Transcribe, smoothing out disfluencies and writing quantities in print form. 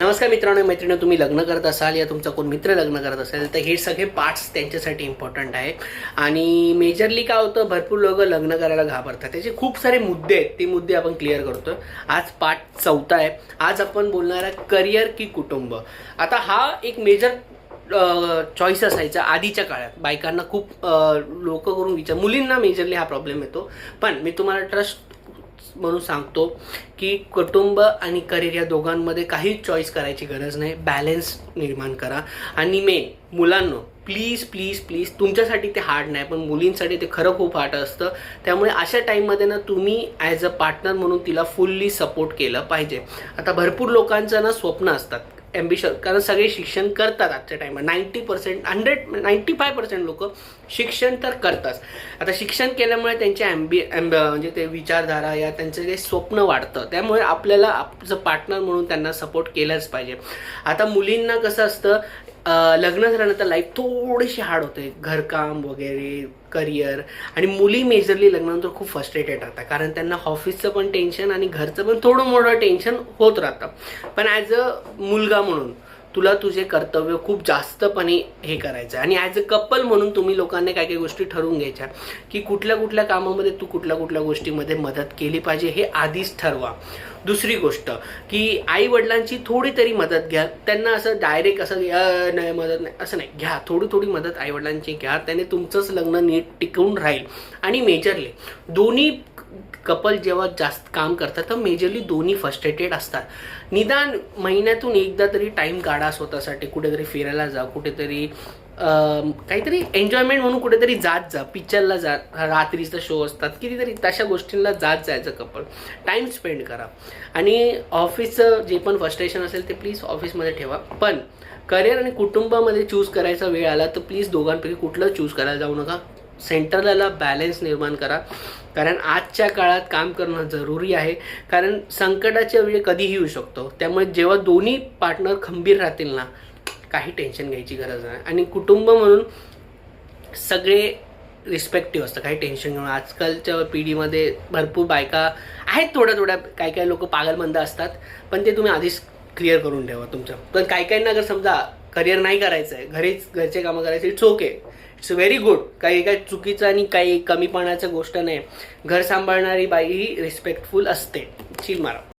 नमस्कार मित्रांनो मैत्रिणी, तुम्ही लग्न करत असाल या तुमचा कोण मित्र लग्न करत असेल तर हे सगळे पार्ट्स त्यांच्यासाठी इम्पॉर्टंट आहे. आणि मेजरली काय होतं, भरपूर लोक लग्न करायला घाबरतात. त्याचे खूप सारे मुद्दे आहेत, ते मुद्दे आपण क्लिअर करतो. आज पार्ट 4 आहे. आज आपण बोलणार आहे करिअर की कुटुंब. आता हा एक मेजर चॉईस असायचा आधीच्या काळात. बायकांना खूप लोक करून विचार, मुलींना मेजरली हा प्रॉब्लेम येतो. पण मी तुम्हाला ट्रस्ट म्हणून सांगतो की कुटुंब आणि करिअर या दोघांमध्ये काहीच चॉईस करायची गरज नाही. बॅलन्स निर्माण करा. आणि मेन मुलांनो, प्लीज प्लीज प्लीज, तुमच्यासाठी ते हार्ड नाही पण मुलींसाठी ते खरं खूप हार्ड असतं. त्यामुळे अशा टाईममध्ये ना तुम्ही ॲज अ पार्टनर म्हणून तिला फुल्ली सपोर्ट केलं पाहिजे. आता भरपूर लोकांचं ना स्वप्न असतात, ॲम्बिशन, कारण सगळे शिक्षण करतात आजच्या टाईमात. 95% लोक शिक्षण तर करतात. आता शिक्षण केल्यामुळे त्यांचे म्हणजे ते विचारधारा या त्यांचं जे स्वप्न वाढतं. त्यामुळे आपल्याला आपलं पार्टनर म्हणून त्यांना सपोर्ट केलंच पाहिजे. आता मुलींना कसं असतं, लग्न झाल्यानंतर लाईफ थोडीशी हार्ड होते, घरकाम वगैरे, करिअर. आणि मुली मेजरली लग्नानंतर खूप फ्रस्ट्रेटेड राहतात, कारण त्यांना ऑफिसचं पण टेन्शन आणि घरचं पण थोडं मोठं टेन्शन होत राहतं. पण ॲज अ मुलगा म्हणून तुला तुझे कर्तव्य खूप जास्तपणे हे करायचं आहे. आणि ॲज अ कपल म्हणून तुम्ही लोकांनी काही काही गोष्टी ठरवून घ्यायच्या की कुठल्या कुठल्या कामामध्ये तू कुठल्या कुठल्या गोष्टीमध्ये मदत केली पाहिजे, हे आधीच ठरवा. दुसरी गोष्ट की आई वडिलांची थोडी तरी मदत घ्या. त्यांना असं डायरेक्ट असं नाही मदत नाही असं नाही, घ्या थोडी थोडी मदत आई वडिलांची घ्या. त्याने तुमचंच लग्न नीट टिकवून राहील. आणि मेजरली दोन्ही कपल जेव्हा जास्त काम करतात तर मेजरली दोन्ही फ्रस्ट्रेटेड असतात. निदान महिन्यातून एकदा तरी टाईम काढा स्वतःसाठी. कुठेतरी फिरायला जा, कुठेतरी काहीतरी एन्जॉयमेंट म्हणून कुठेतरी जात जा, पिक्चरला जा, रात्रीचा शो असतात, कितीतरी तशा गोष्टींना जात जायचं. कपल टाईम स्पेंड करा. आणि ऑफिसचं जे पण फ्रस्ट्रेशन असेल ते प्लीज ऑफिसमध्ये ठेवा. पण करिअर आणि कुटुंबामध्ये चूज करायचा वेळ आला तर प्लीज दोघांपैकी कुठलं चूज करायला जाऊ नका. सेंटरला बॅलन्स निर्माण करा. कारण आजच्या काळात काम करणं जरुरी आहे, कारण संकटाच्या वेळी कधीही येऊ शकतो. त्यामुळे जेव्हा दोन्ही पार्टनर खंबीर राहतील ना, काही टेन्शन घ्यायची गरज नाही. आणि कुटुंब म्हणून सगळे रिस्पेक्टिव्ह असतं, काही टेन्शन घेऊन. आजकालच्या पिढीमध्ये भरपूर बायका आहेत, थोड्या काही काही लोक पागलमंद असतात, पण ते तुम्ही आधीच क्लिअर करून ठेवा तुमचं. पण काही काहींना जर समजा करिअर नाही करायचं आहे, घरचे कामं करायचे, it's okay, it's very good. काही चुकीचं आणि काही कमीपणाचं गोष्ट नाही. घर सांभाळणारी बाई ही रिस्पेक्टफुल असते. चिल मारा.